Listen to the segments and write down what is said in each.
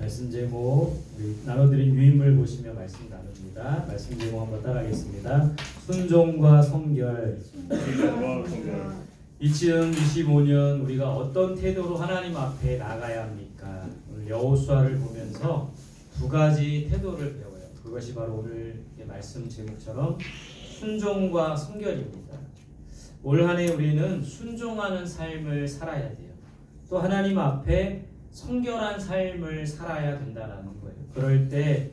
말씀 제목 우리 나눠드린 유인물 보시며 말씀 나눕니다. 말씀 제목 한번 따라하겠습니다. 순종과 성결. 2025년 우리가 어떤 태도로 하나님 앞에 나가야 합니까? 오늘 여호수아를 보면서 두 가지 태도를 배워요. 그것이 바로 오늘 말씀 제목처럼 순종과 성결입니다. 올 한 해 우리는 순종하는 삶을 살아야 돼요. 또 하나님 앞에 성결한 삶을 살아야 된다는 거예요. 그럴 때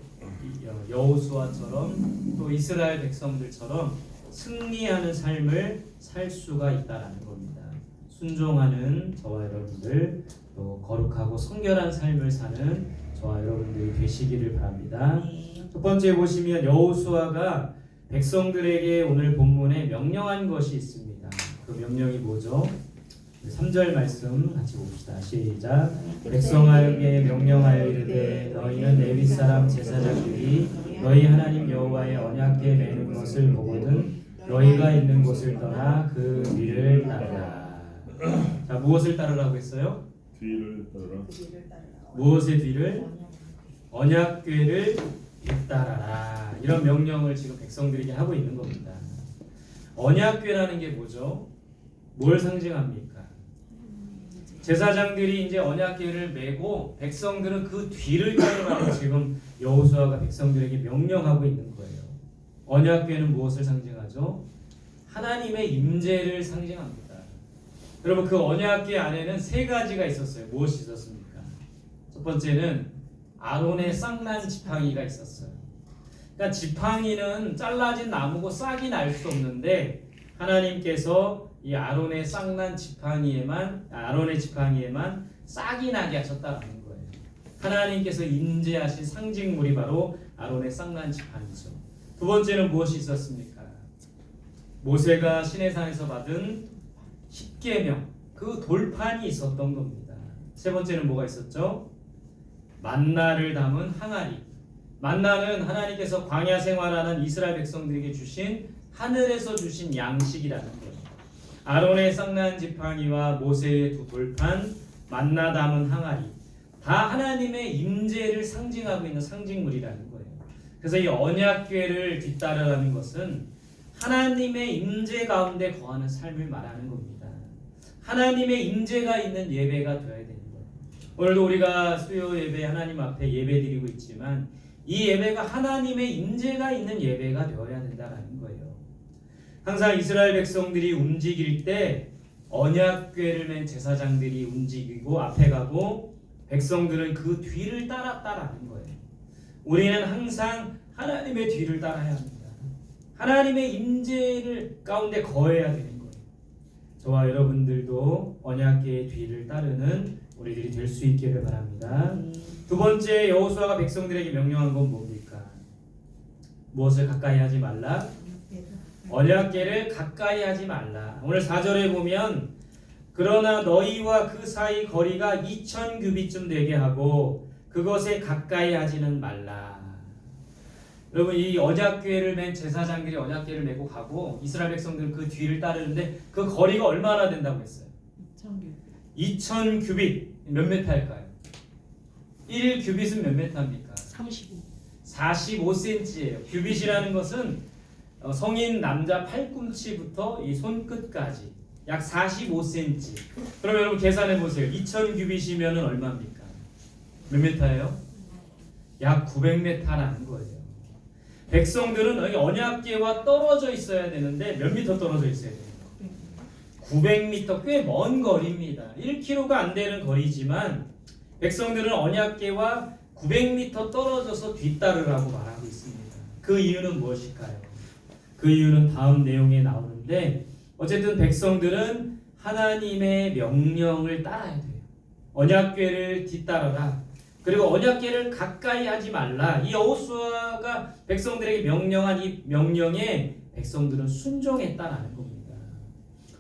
여호수아처럼 또 이스라엘 백성들처럼 승리하는 삶을 살 수가 있다는 겁니다. 순종하는 저와 여러분들, 또 거룩하고 성결한 삶을 사는 저와 여러분들이 되시기를 바랍니다. 첫 번째 보시면 여호수아가 백성들에게 오늘 본문에 명령한 것이 있습니다. 그 명령이 뭐죠? 3절 말씀 같이 봅시다. 시작. 백성에게 명령하여 이르되 너희는 레위 사람 제사장들이 너희 하나님 여호와의 언약궤 매는 것을 보거든 너희가 있는 곳을 떠나 그 뒤를 따르라. 자, 무엇을 따르라고 했어요? 뒤를 따르라. 무엇의 뒤를? 언약궤를 뒤따라라. 이런 명령을 지금 백성들에게 하고 있는 겁니다. 언약궤라는 게 뭐죠? 뭘 상징합니까? 제사장들이 이제 언약궤를 메고 백성들은 그 뒤를 따르라고 지금 여호수아가 백성들에게 명령하고 있는 거예요. 언약궤는 무엇을 상징하죠? 하나님의 임재를 상징합니다. 여러분, 그 언약궤 안에는 세 가지가 있었어요. 무엇이 있었습니까? 첫 번째는 아론의 쌍난 지팡이가 있었어요. 그러니까 지팡이는 잘라진 나무고 싹이 날 수 없는데 하나님께서 이 아론의 쌍난 지팡이에만 싹이 나게 하셨다는 거예요. 하나님께서 인재하신 상징물이 바로 아론의 쌍난 지팡이죠. 두 번째는 무엇이 있었습니까? 모세가 시내산에서 받은 십계명, 그 돌판이 있었던 겁니다. 세 번째는 뭐가 있었죠? 만나를 담은 항아리. 만나는 하나님께서 광야 생활하는 이스라엘 백성들에게 주신 하늘에서 주신 양식이라는 거예요. 아론의 쌍난 지팡이와 모세의 두 돌판, 만나 담은 항아리, 다 하나님의 임재를 상징하고 있는 상징물이라는 거예요. 그래서 이 언약궤를 뒤따르라는 것은 하나님의 임재 가운데 거하는 삶을 말하는 겁니다. 하나님의 임재가 있는 예배가 되어야 되는 거예요. 오늘도 우리가 수요 예배 하나님 앞에 예배 드리고 있지만 이 예배가 하나님의 임재가 있는 예배가 되어야 된다는 거예요. 항상 이스라엘 백성들이 움직일 때 언약궤를 맨 제사장들이 움직이고 앞에 가고 백성들은 그 뒤를 따랐다라는 거예요. 우리는 항상 하나님의 뒤를 따라야 합니다. 하나님의 임재를 가운데 거해야 되는 거예요. 저와 여러분들도 언약궤의 뒤를 따르는 우리들이 될 수 있기를 바랍니다. 두 번째, 여호수아가 백성들에게 명령한 건 뭡니까? 무엇을 가까이 하지 말라? 언약궤를 가까이 하지 말라. 오늘 4절에 보면 그러나 너희와 그 사이 거리가 2000규빗쯤 되게 하고 그것에 가까이 하지는 말라. 여러분, 이 언약궤를 맨 제사장들이 언약궤를 메고 가고 이스라엘 백성들은 그 뒤를 따르는데 그 거리가 얼마나 된다고 했어요? 2000규빗. 몇 미터일까요? 1규빗은 몇 미터입니까? 45cm예요. 규빗이라는 것은 성인 남자 팔꿈치부터 이 손끝까지 약 45cm. 그럼 여러분 계산해 보세요. 2000규빗이면은 얼마입니까? 몇 미터예요? 약 900m라는 거예요. 백성들은 여기 언약궤와 떨어져 있어야 되는데 몇 미터 떨어져 있어야 돼요? 900m, 꽤 먼 거리입니다. 1km가 안 되는 거리지만 백성들은 언약궤와 900m 떨어져서 뒤따르라고 말하고 있습니다. 그 이유는 무엇일까요? 그 이유는 다음 내용에 나오는데 어쨌든 백성들은 하나님의 명령을 따라야 돼요. 언약궤를 뒤따르라. 그리고 언약궤를 가까이 하지 말라. 이 여호수아가 백성들에게 명령한 이 명령에 백성들은 순종했다라는 겁니다.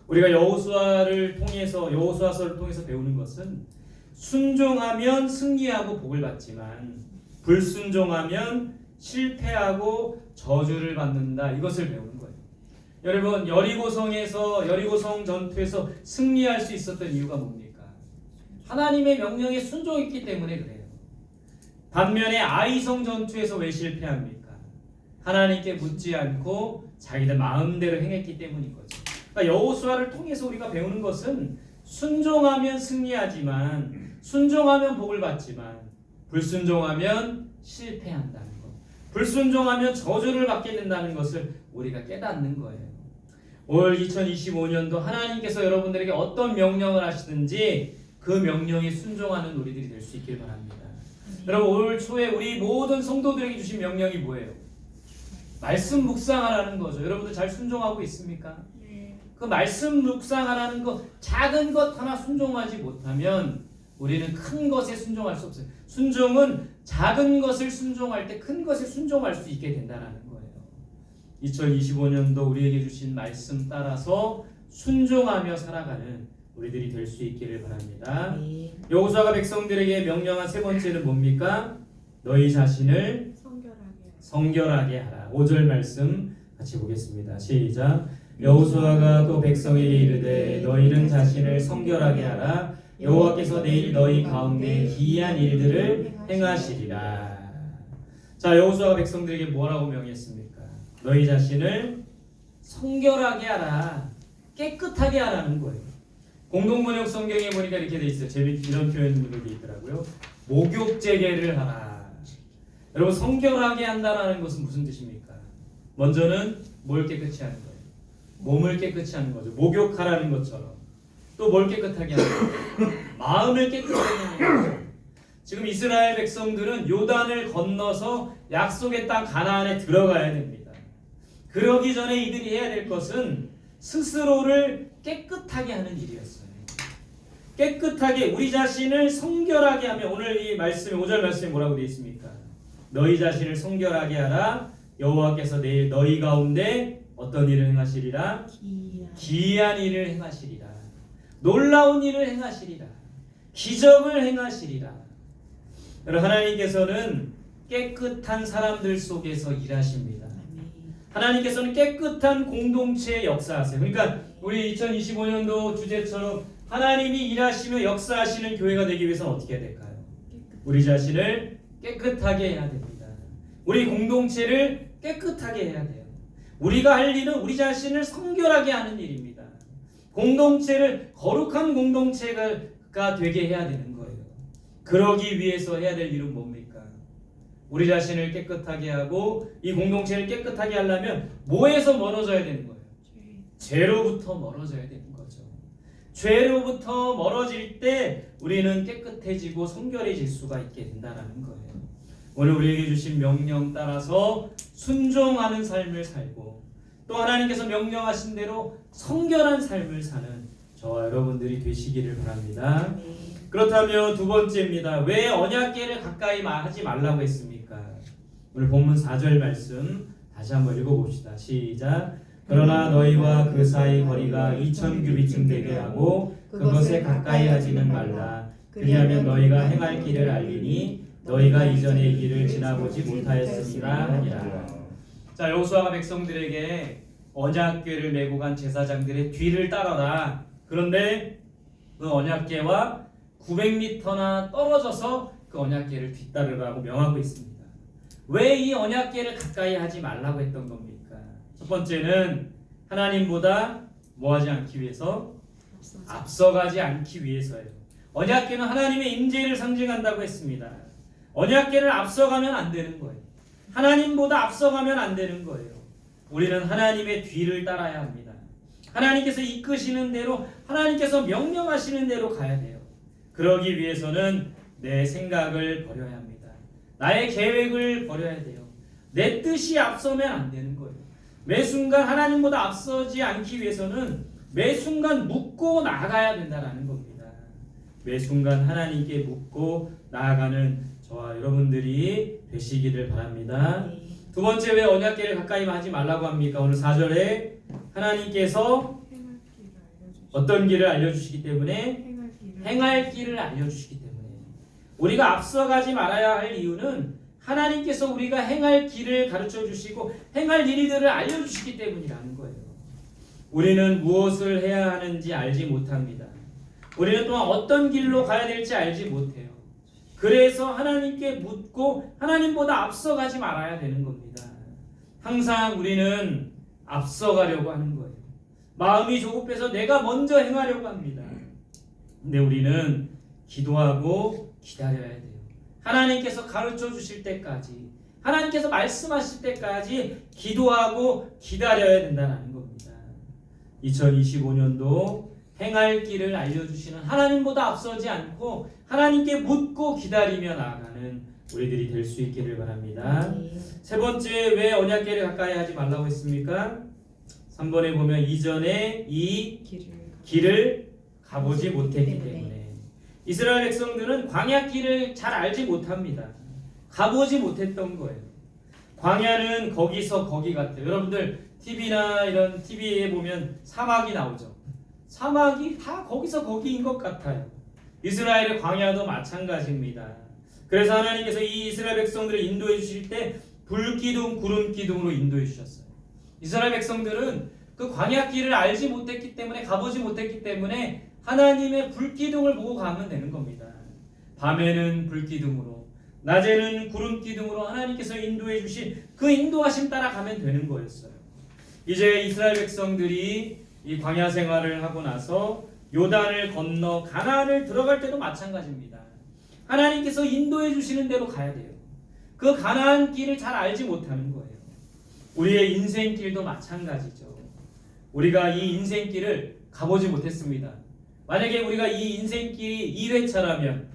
우리가 여호수아서를 통해서 배우는 것은 순종하면 승리하고 복을 받지만 불순종하면 실패하고 저주를 받는다. 이것을 배우는 거예요. 여러분, 여리고성 전투에서 승리할 수 있었던 이유가 뭡니까? 하나님의 명령에 순종했기 때문에 그래요. 반면에 아이성 전투에서 왜 실패합니까? 하나님께 묻지 않고 자기들 마음대로 행했기 때문인 거죠. 그러니까 여호수아를 통해서 우리가 배우는 것은 순종하면 승리하지만, 순종하면 복을 받지만, 불순종하면 실패한다는 것, 불순종하면 저주를 받게 된다는 것을 우리가 깨닫는 거예요. 올 2025년도 하나님께서 여러분들에게 어떤 명령을 하시든지 그 명령에 순종하는 우리들이 될 수 있길 바랍니다. 여러분, 올 초에 우리 모든 성도들에게 주신 명령이 뭐예요? 말씀 묵상하라는 거죠. 여러분들 잘 순종하고 있습니까? 그 말씀 묵상하라는 것, 작은 것 하나 순종하지 못하면 우리는 큰 것에 순종할 수 없어요. 순종은 작은 것을 순종할 때 큰 것에 순종할 수 있게 된다는 거예요. 2025년도 우리에게 주신 말씀 따라서 순종하며 살아가는 우리들이 될 수 있기를 바랍니다. 여호수아가 백성들에게 명령한 세 번째는 뭡니까? 너희 자신을 성결하게 하라. 5절 말씀 같이 보겠습니다. 시작. 여호수아가 또 백성에게 이르되 너희는 자신을 성결하게 하라. 여호와께서 내일 너희 가운데 기이한 일들을 행하시리라. 자, 여호수아가 백성들에게 뭐라고 명했습니까? 너희 자신을 성결하게 하라. 깨끗하게 하라는 거예요. 공동번역 성경에 보니까 이렇게 돼 있어요. 이런 표현들이 있더라고요. 목욕제계를 하라. 여러분, 성결하게 한다라는 것은 무슨 뜻입니까? 먼저는 뭘 깨끗이 하는 거예요? 몸을 깨끗이 하는 거죠. 목욕하라는 것처럼. 또 뭘 깨끗하게 하는 거예요? 마음을 깨끗하게 하는 거죠. 지금 이스라엘 백성들은 요단을 건너서 약속의 땅 가나안에 들어가야 됩니다. 그러기 전에 이들이 해야 될 것은 스스로를 깨끗하게 하는 일이었어요. 깨끗하게, 우리 자신을 성결하게 하며, 오늘 이 말씀에 5절 말씀에 뭐라고 되어 있습니까? 너희 자신을 성결하게 하라. 여호와께서 내일 너희 가운데 어떤 일을 행하시리라? 기이한 일을 행하시리라. 놀라운 일을 행하시리라. 기적을 행하시리라. 여러분, 하나님께서는 깨끗한 사람들 속에서 일하십니다. 하나님께서는 깨끗한 공동체에 역사하세요. 그러니까 우리 2025년도 주제처럼 하나님이 일하시며 역사하시는 교회가 되기 위해서는 어떻게 해야 될까요? 우리 자신을 깨끗하게 해야 됩니다. 우리 공동체를 깨끗하게 해야 돼요. 우리가 할 일은 우리 자신을 성결하게 하는 일입니다. 공동체를 거룩한 공동체가 되게 해야 되는 거예요. 그러기 위해서 해야 될 일은 뭡니까? 우리 자신을 깨끗하게 하고 이 공동체를 깨끗하게 하려면 뭐에서 멀어져야 되는 거예요? 죄로부터 멀어져야 되는 거죠. 죄로부터 멀어질 때 우리는 깨끗해지고 성결해질 수가 있게 된다는 거예요. 오늘 우리에게 주신 명령 따라서 순종하는 삶을 살고 또 하나님께서 명령하신 대로 성결한 삶을 사는 저와 여러분들이 되시기를 바랍니다. 그렇다면 두 번째입니다. 왜 언약궤를 가까이 하지 말라고 했습니까? 오늘 본문 4절 말씀 다시 한번 읽어봅시다. 시작. 그러나 너희와 그 사이 거리가 2000규빗쯤 되게 하고 그것에 가까이 하지는 말라. 그리하면 너희가 행할 길을 알리니 너희가 이전의 길을 지나보지 못하였음이라 하니라. 자, 여호수아가 백성들에게 언약궤를 메고 간 제사장들의 뒤를 따라라. 그런데 그 언약궤와 900m나 떨어져서 그 언약궤를 뒤따르라고 명하고 있습니다. 왜 이 언약궤를 가까이 하지 말라고 했던 겁니까? 첫 번째는 하나님보다 뭐하지 않기 위해서? 앞서가지 않기 위해서예요. 언약궤는 하나님의 임재를 상징한다고 했습니다. 언약궤를 앞서가면 안 되는 거예요. 하나님보다 앞서가면 안 되는 거예요. 우리는 하나님의 뒤를 따라야 합니다. 하나님께서 이끄시는 대로, 하나님께서 명령하시는 대로 가야 돼요. 그러기 위해서는 내 생각을 버려야 합니다. 나의 계획을 버려야 돼요. 내 뜻이 앞서면 안 되는 거예요. 매 순간 하나님보다 앞서지 않기 위해서는 매 순간 묻고 나아가야 된다는 겁니다. 매 순간 하나님께 묻고 나아가는 저와 여러분들이 되시기를 바랍니다. 두 번째, 왜 언약궤를 가까이 하지 말라고 합니까? 오늘 4절에 하나님께서 어떤 길을 알려주시기 때문에 행할 길을 알려주시기 때문에 우리가 앞서가지 말아야 할 이유는 하나님께서 우리가 행할 길을 가르쳐 주시고 행할 일들을 알려주시기 때문이라는 거예요. 우리는 무엇을 해야 하는지 알지 못합니다. 우리는 또한 어떤 길로 가야 될지 알지 못해요. 그래서 하나님께 묻고 하나님보다 앞서가지 말아야 되는 겁니다. 항상 우리는 앞서가려고 하는 거예요. 마음이 조급해서 내가 먼저 행하려고 합니다. 근데 우리는 기도하고 기다려야 돼요. 하나님께서 가르쳐 주실 때까지, 하나님께서 말씀하실 때까지 기도하고 기다려야 된다는 겁니다. 2025년도 행할 길을 알려주시는 하나님보다 앞서지 않고 하나님께 묻고 기다리며 나아가는 우리들이 될 수 있기를 바랍니다. 세 번째, 왜 언약궤를 가까이 하지 말라고 했습니까? 3번에 보면 이전에 이 길을 가보지 못했기 때문에. 이스라엘 백성들은 광야 길을 잘 알지 못합니다. 가보지 못했던 거예요. 광야는 거기서 거기 같아요. 여러분들 TV나 이런 TV에 보면 사막이 나오죠. 사막이 다 거기서 거기인 것 같아요. 이스라엘의 광야도 마찬가지입니다. 그래서 하나님께서 이 이스라엘 백성들을 인도해 주실 때 불기둥, 구름기둥으로 인도해 주셨어요. 이스라엘 백성들은 그 광야 길을 알지 못했기 때문에, 가보지 못했기 때문에 하나님의 불기둥을 보고 가면 되는 겁니다. 밤에는 불기둥으로, 낮에는 구름기둥으로 하나님께서 인도해 주신 그 인도하심 따라 가면 되는 거였어요. 이제 이스라엘 백성들이 이 광야 생활을 하고 나서 요단을 건너 가나안을 들어갈 때도 마찬가지입니다. 하나님께서 인도해 주시는 대로 가야 돼요. 그 가나안 길을 잘 알지 못하는 거예요. 우리의 인생길도 마찬가지죠. 우리가 이 인생길을 가보지 못했습니다. 만약에 우리가 이 인생길이 2회차라면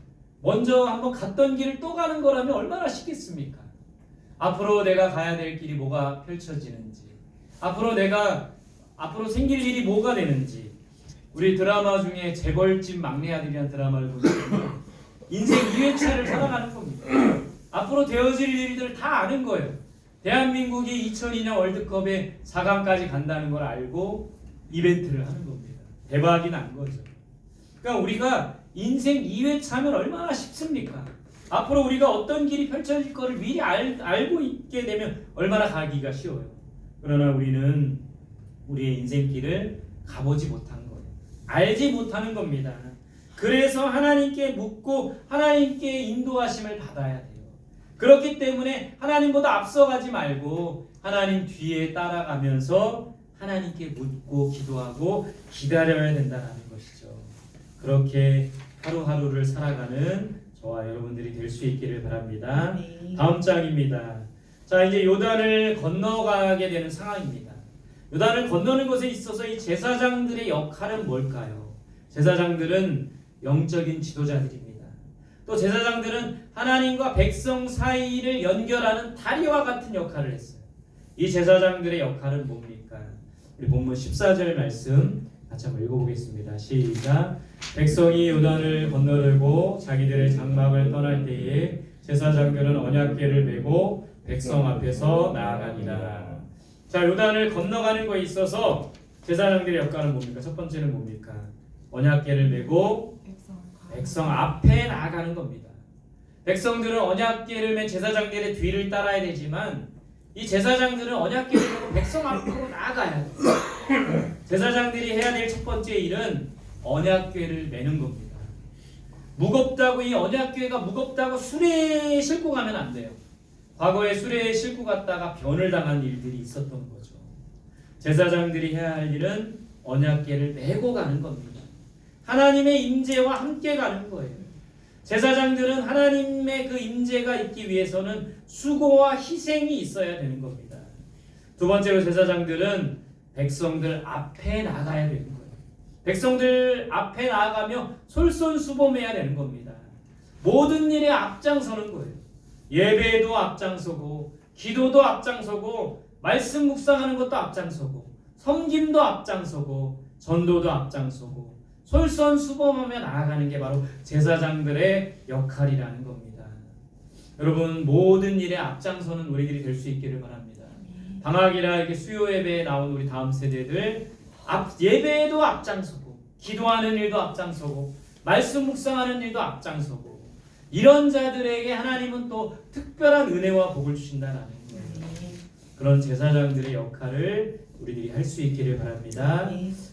먼저 한번 갔던 길을 또 가는 거라면 얼마나 쉽겠습니까? 앞으로 내가 가야 될 길이 뭐가 펼쳐지는지, 앞으로 생길 일이 뭐가 되는지. 우리 드라마 중에 재벌집 막내 아들이라는 드라마를 보시면 인생 2회차를 살아가는 겁니다. 앞으로 되어질 일들 다 아는 거예요. 대한민국이 2002년 월드컵에 4강까지 간다는 걸 알고 이벤트를 하는 겁니다. 대박이 난 거죠. 그러니까 우리가 인생 2회차면 얼마나 쉽습니까? 앞으로 우리가 어떤 길이 펼쳐질 거를 미리 알고 있게 되면 얼마나 가기가 쉬워요. 그러나 우리는 우리의 인생길을 가보지 못한 거예요. 알지 못하는 겁니다. 그래서 하나님께 묻고 하나님께 인도하심을 받아야 돼요. 그렇기 때문에 하나님보다 앞서가지 말고 하나님 뒤에 따라가면서 하나님께 묻고 기도하고 기다려야 된다는 것이죠. 그렇게 하루하루를 살아가는 저와 여러분들이 될 수 있기를 바랍니다. 다음 장입니다. 자, 이제 요단을 건너가게 되는 상황입니다. 요단을 건너는 것에 있어서 이 제사장들의 역할은 뭘까요? 제사장들은 영적인 지도자들입니다. 또 제사장들은 하나님과 백성 사이를 연결하는 다리와 같은 역할을 했어요. 이 제사장들의 역할은 뭡니까? 우리 본문 14절 말씀 같이 한번 읽어보겠습니다. 시작. 백성이 요단을 건너들고 자기들의 장막을 떠날 때에 제사장들은 언약궤를 메고 백성 앞에서 나아가니라. 자, 요단을 건너가는 것에 있어서 제사장들의 역할은 뭡니까? 첫 번째는 뭡니까? 언약궤를 메고 백성 앞에 나아가는 겁니다. 백성들은 언약궤를 맨 제사장들의 뒤를 따라야 되지만 이 제사장들은 언약궤를 메고 백성 앞으로 나아가야 돼요. 제사장들이 해야 될 첫 번째 일은 언약궤를 메는 겁니다. 무겁다고, 이 언약궤가 무겁다고 수레에 싣고 가면 안 돼요. 과거에 수레에 싣고 갔다가 변을 당한 일들이 있었던 거죠. 제사장들이 해야 할 일은 언약궤를 메고 가는 겁니다. 하나님의 임재와 함께 가는 거예요. 제사장들은 하나님의 그 임재가 있기 위해서는 수고와 희생이 있어야 되는 겁니다. 두 번째로 제사장들은 백성들 앞에 나가야 되는 거예요. 백성들 앞에 나아가며 솔선수범해야 되는 겁니다. 모든 일에 앞장서는 거예요. 예배에도 앞장서고, 기도도 앞장서고, 말씀 묵상하는 것도 앞장서고, 섬김도 앞장서고, 전도도 앞장서고, 솔선수범하며 나아가는 게 바로 제사장들의 역할이라는 겁니다. 여러분, 모든 일에 앞장서는 우리들이 될 수 있기를 바랍니다. 방학이라 이렇게 수요 예배에 나온 우리 다음 세대들, 예배에도 앞장서고, 기도하는 일도 앞장서고, 말씀 묵상하는 일도 앞장서고, 이런 자들에게 하나님은 또 특별한 은혜와 복을 주신다는 거예요. 그런 제사장들의 역할을 우리들이 할 수 있기를 바랍니다.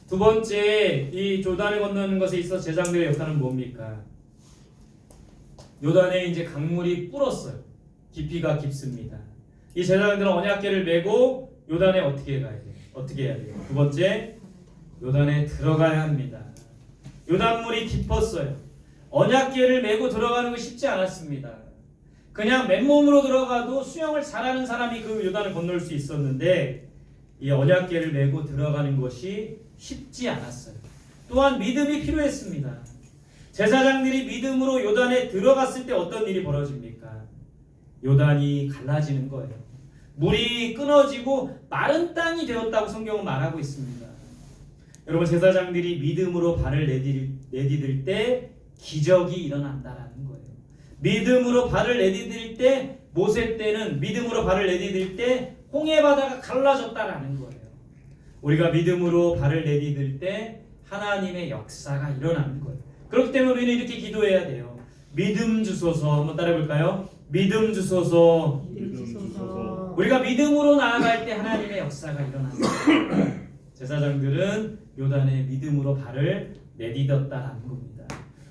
두 번째, 이 조단을 건너는 것에 있어 제사장들의 역할은 뭡니까? 요단에 이제 강물이 불었어요. 깊이가 깊습니다. 이 제사장들은 언약궤를 메고 요단에 어떻게 가야 돼요? 어떻게 해야 돼요? 두 번째, 요단에 들어가야 합니다. 요단물이 깊었어요. 언약궤를 메고 들어가는 거 쉽지 않았습니다. 그냥 맨몸으로 들어가도 수영을 잘하는 사람이 그 요단을 건널 수 있었는데 이 언약궤를 메고 들어가는 것이 쉽지 않았어요. 또한 믿음이 필요했습니다. 제사장들이 믿음으로 요단에 들어갔을 때 어떤 일이 벌어집니까? 요단이 갈라지는 거예요. 물이 끊어지고 마른 땅이 되었다고 성경은 말하고 있습니다. 여러분, 제사장들이 믿음으로 발을 내디딜 때 기적이 일어난다라는 거예요. 믿음으로 발을 내디딜 때, 모세 때는 믿음으로 발을 내디딜 때 홍해 바다가 갈라졌다라는 거예요. 우리가 믿음으로 발을 내디딜 때 하나님의 역사가 일어나는 거예요. 그렇기 때문에 우리는 이렇게 기도해야 돼요. 믿음 주소서. 한번 따라해 볼까요? 믿음 주소서. 우리가 믿음으로 나아갈 때 하나님의 역사가 일어납니다. 제사장들은 요단에 믿음으로 발을 내디뎠다라는 겁니다.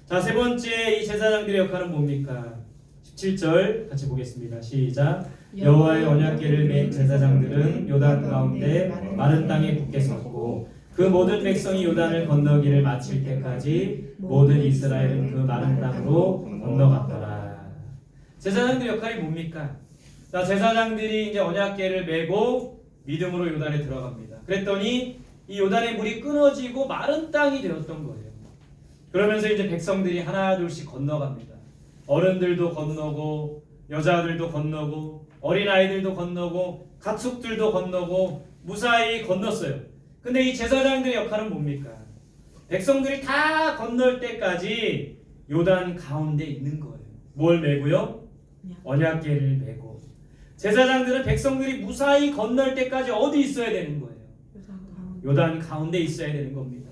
자, 세 번째 이 제사장들의 역할은 뭡니까? 17절 같이 보겠습니다. 시작. 여호와의 언약궤를 맨 제사장들은 요단 가운데 마른 땅에 굳게 섰고 그 모든 백성이 요단을 건너기를 마칠 때까지 모든 이스라엘은 그 마른 땅으로 건너갔더라. 제사장들의 역할이 뭡니까? 자, 제사장들이 이제 언약궤를 메고 믿음으로 요단에 들어갑니다. 그랬더니 이 요단의 물이 끊어지고 마른 땅이 되었던 거예요. 그러면서 이제 백성들이 하나 둘씩 건너갑니다. 어른들도 건너고 여자들도 건너고 어린아이들도 건너고 가축들도 건너고 무사히 건넜어요. 근데 이 제사장들의 역할은 뭡니까? 백성들이 다 건널 때까지 요단 가운데 있는 거예요. 뭘 메고요? 언약궤를 메고. 제사장들은 백성들이 무사히 건널 때까지 어디 있어야 되는 거예요? 요단 가운데 있어야 되는 겁니다.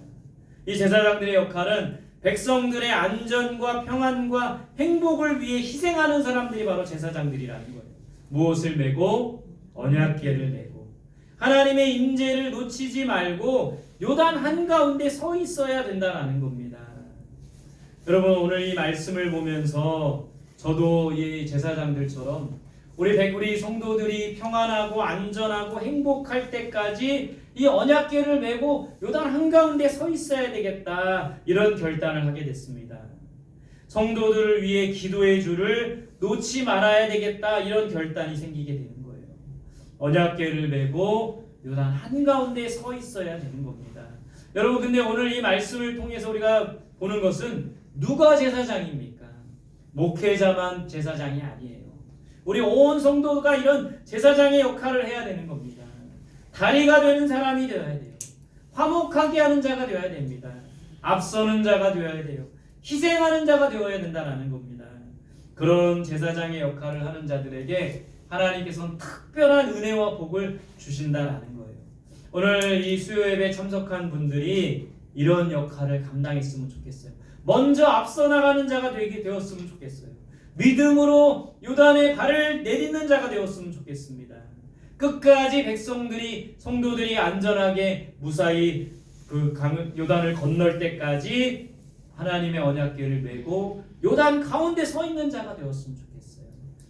이 제사장들의 역할은 백성들의 안전과 평안과 행복을 위해 희생하는 사람들이 바로 제사장들이라는 거예요. 무엇을 메고? 언약궤를 메고. 하나님의 임재를 놓치지 말고 요단 한가운데 서 있어야 된다는 겁니다. 여러분, 오늘 이 말씀을 보면서 저도 이 제사장들처럼 우리 성도들이 평안하고 안전하고 행복할 때까지 이 언약궤를 메고 요단 한가운데 서 있어야 되겠다, 이런 결단을 하게 됐습니다. 성도들을 위해 기도의 줄을 놓지 말아야 되겠다, 이런 결단이 생기게 되는 거예요. 언약궤를 메고 요단 한가운데 서 있어야 되는 겁니다. 여러분, 근데 오늘 이 말씀을 통해서 우리가 보는 것은 누가 제사장입니까? 목회자만 제사장이 아니에요. 우리 온 성도가 이런 제사장의 역할을 해야 되는 겁니다. 다리가 되는 사람이 되어야 돼요. 화목하게 하는 자가 되어야 됩니다. 앞서는 자가 되어야 돼요. 희생하는 자가 되어야 된다는 겁니다. 그런 제사장의 역할을 하는 자들에게 하나님께서는 특별한 은혜와 복을 주신다는 거예요. 오늘 이 수요 예배에 참석한 분들이 이런 역할을 감당했으면 좋겠어요. 먼저 앞서 나가는 자가 되었으면 좋겠어요. 믿음으로 요단에 발을 내딛는 자가 되었으면 좋겠습니다. 끝까지 성도들이 안전하게 무사히 그 요단을 건널 때까지 하나님의 언약궤를 메고 요단 가운데 서 있는 자가 되었으면 좋겠어요.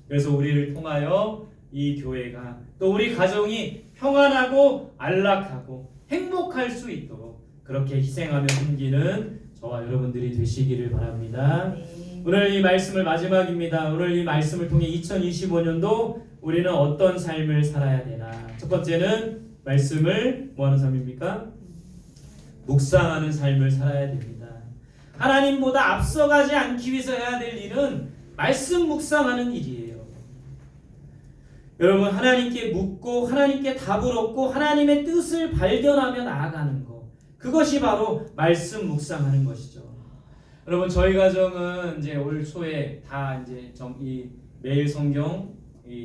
그래서 우리를 통하여 이 교회가, 또 우리 가정이 평안하고 안락하고 행복할 수 있도록 그렇게 희생하며 섬기는 저와 여러분들이 되시기를 바랍니다. 오늘 이 말씀을 마지막입니다. 오늘 이 말씀을 통해 2025년도 우리는 어떤 삶을 살아야 되나? 첫 번째는 말씀을 뭐하는 삶입니까? 묵상하는 삶을 살아야 됩니다. 하나님보다 앞서가지 않기 위해서 해야 될 일은 말씀 묵상하는 일이에요. 여러분, 하나님께 묻고 하나님께 답을 얻고 하나님의 뜻을 발견하며 나아가는 것, 그것이 바로 말씀 묵상하는 것이죠. 여러분, 저희 가정은 이제 올 초에 다 이제 이 매일 성경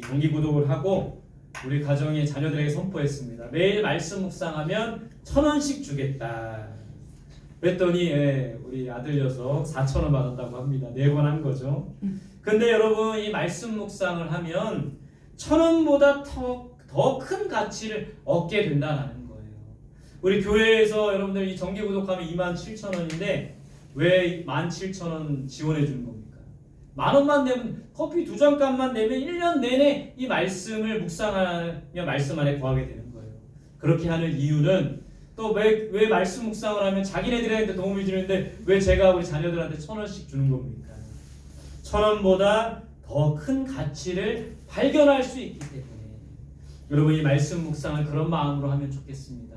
정기 구독을 하고 우리 가정의 자녀들에게 선포했습니다. 매일 말씀 묵상하면 1,000원씩 주겠다. 그랬더니 우리 아들 녀석 4,000원 받았다고 합니다. 4번 한 거죠. 근데 여러분, 이 말씀 묵상을 하면 1,000원보다 더 큰 가치를 얻게 된다는 거예요. 우리 교회에서 여러분들 이 정기 구독하면 27,000원인데 왜 17,000원 지원해 주는 겁니까? 10,000원만 내면 커피 2잔 값만 내면 1년 내내 이 말씀을 묵상하며 말씀 안에 거하게 되는 거예요. 그렇게 하는 이유는 또 왜 말씀 묵상을 하면 자기네들한테 도움을 주는데 왜 제가 우리 자녀들한테 1,000원씩 주는 겁니까? 1,000원보다 더 큰 가치를 발견할 수 있기 때문에 여러분 이 말씀 묵상을 그런 마음으로 하면 좋겠습니다.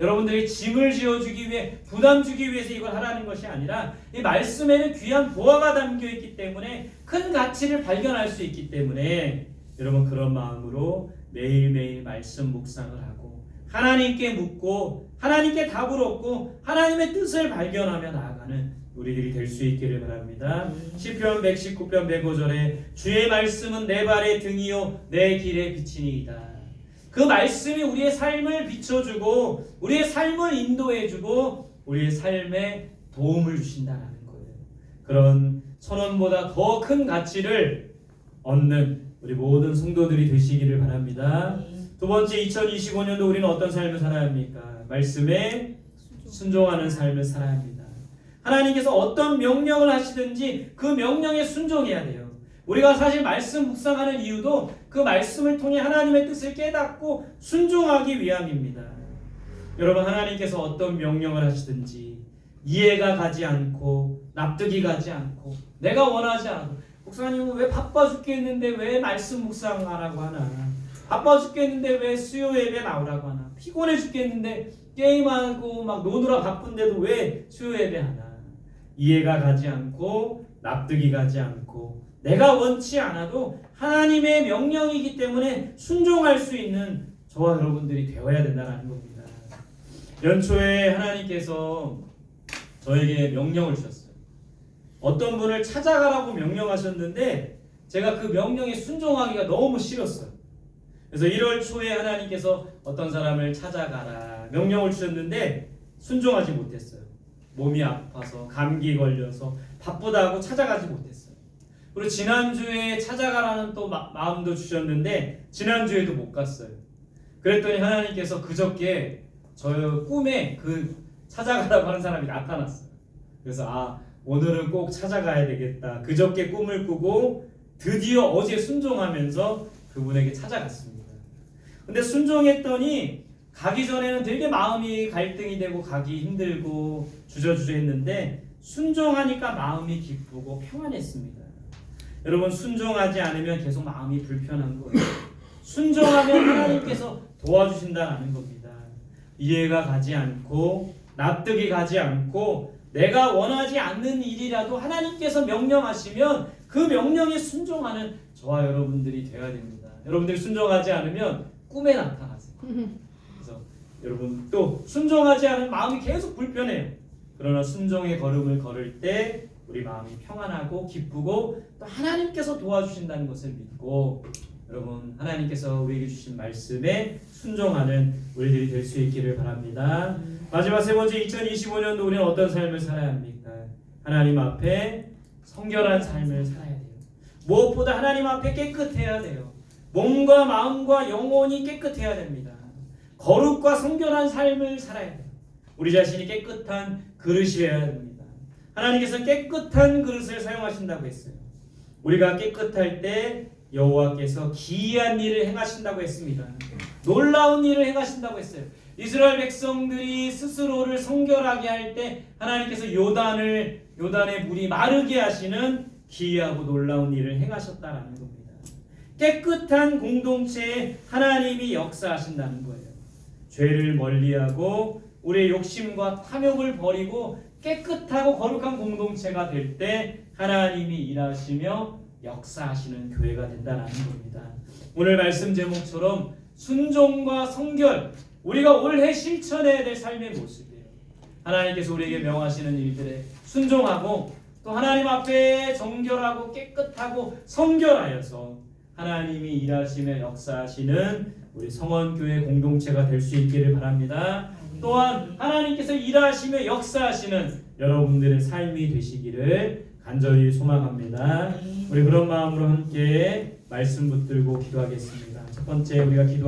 여러분들이 짐을 지어주기 위해 부담 주기 위해서 이걸 하라는 것이 아니라 이 말씀에는 귀한 보화가 담겨 있기 때문에 큰 가치를 발견할 수 있기 때문에 여러분 그런 마음으로 매일매일 말씀 묵상을 하고 하나님께 묻고 하나님께 답을 얻고 하나님의 뜻을 발견하며 나아가는 우리들이 될 수 있기를 바랍니다. 시편 119편 105절에 주의 말씀은 내 발의 등이요 내 길의 빛이니이다. 그 말씀이 우리의 삶을 비춰주고 우리의 삶을 인도해주고 우리의 삶에 도움을 주신다는 거예요. 그런 1,000원보다 더 큰 가치를 얻는 우리 모든 성도들이 되시기를 바랍니다. 두 번째 2025년도 우리는 어떤 삶을 살아야 합니까? 말씀에 순종하는 삶을 살아야 합니다. 하나님께서 어떤 명령을 하시든지 그 명령에 순종해야 돼요. 우리가 사실 말씀 묵상하는 이유도 그 말씀을 통해 하나님의 뜻을 깨닫고 순종하기 위함입니다. 여러분 하나님께서 어떤 명령을 하시든지 이해가 가지 않고 납득이 가지 않고 내가 원하지 않아도 목사님은 왜 바빠 죽겠는데 왜 말씀 묵상하라고 하나, 바빠 죽겠는데 왜 수요 예배 나오라고 하나, 피곤해 죽겠는데 게임하고 막 노느라 바쁜데도 왜 수요 예배 하나, 이해가 가지 않고 납득이 가지 않고 내가 원치 않아도 하나님의 명령이기 때문에 순종할 수 있는 저와 여러분들이 되어야 된다는 겁니다. 연초에 하나님께서 저에게 명령을 주셨어요. 어떤 분을 찾아가라고 명령하셨는데 제가 그 명령에 순종하기가 너무 싫었어요. 그래서 1월 초에 하나님께서 어떤 사람을 찾아가라 명령을 주셨는데 순종하지 못했어요. 몸이 아파서 감기 걸려서 바쁘다고 찾아가지 못했어요. 그리고 지난주에 찾아가라는 또 마음도 주셨는데 지난주에도 못 갔어요. 그랬더니 하나님께서 그저께 저 꿈에 그 찾아가라고 하는 사람이 나타났어요. 그래서 오늘은 꼭 찾아가야 되겠다. 그저께 꿈을 꾸고 드디어 어제 순종하면서 그분에게 찾아갔습니다. 근데 순종했더니 가기 전에는 되게 마음이 갈등이 되고 가기 힘들고 주저주저 했는데 순종하니까 마음이 기쁘고 평안했습니다. 여러분 순종하지 않으면 계속 마음이 불편한 거예요. 순종하면 하나님께서 도와주신다는 겁니다. 이해가 가지 않고 납득이 가지 않고 내가 원하지 않는 일이라도 하나님께서 명령하시면 그 명령에 순종하는 저와 여러분들이 되어야 됩니다. 여러분들이 순종하지 않으면 꿈에 나타나세요. 그래서 여러분 또 순종하지 않으면 마음이 계속 불편해요. 그러나 순종의 걸음을 걸을 때 우리 마음이 평안하고 기쁘고 또 하나님께서 도와주신다는 것을 믿고 여러분 하나님께서 우리에게 주신 말씀에 순종하는 우리들이 될 수 있기를 바랍니다. 마지막 세 번째 2025년도 우리는 어떤 삶을 살아야 합니까? 하나님 앞에 성결한 삶을 살아야 돼요. 무엇보다 하나님 앞에 깨끗해야 돼요. 몸과 마음과 영혼이 깨끗해야 됩니다. 거룩과 성결한 삶을 살아야 돼요. 우리 자신이 깨끗한 그릇이어야 됩니다. 하나님께서 깨끗한 그릇을 사용하신다고 했어요. 우리가 깨끗할 때 여호와께서 기이한 일을 행하신다고 했습니다. 놀라운 일을 행하신다고 했어요. 이스라엘 백성들이 스스로를 성결하게 할 때 하나님께서 요단의 물이 마르게 하시는 기이하고 놀라운 일을 행하셨다라는 겁니다. 깨끗한 공동체에 하나님이 역사하신다는 거예요. 죄를 멀리하고 우리의 욕심과 탐욕을 버리고 깨끗하고 거룩한 공동체가 될 때 하나님이 일하시며 역사하시는 교회가 된다는 겁니다. 오늘 말씀 제목처럼 순종과 성결, 우리가 올해 실천해야 될 삶의 모습이에요. 하나님께서 우리에게 명하시는 일들에 순종하고 또 하나님 앞에 정결하고 깨끗하고 성결하여서 하나님이 일하시며 역사하시는 우리 성원교회 공동체가 될 수 있기를 바랍니다. 또한 하나님께서 일하시며 역사하시는 여러분들의 삶이 되시기를 간절히 소망합니다. 우리 그런 마음으로 함께 말씀 붙들고 기도하겠습니다. 첫 번째 우리가 기도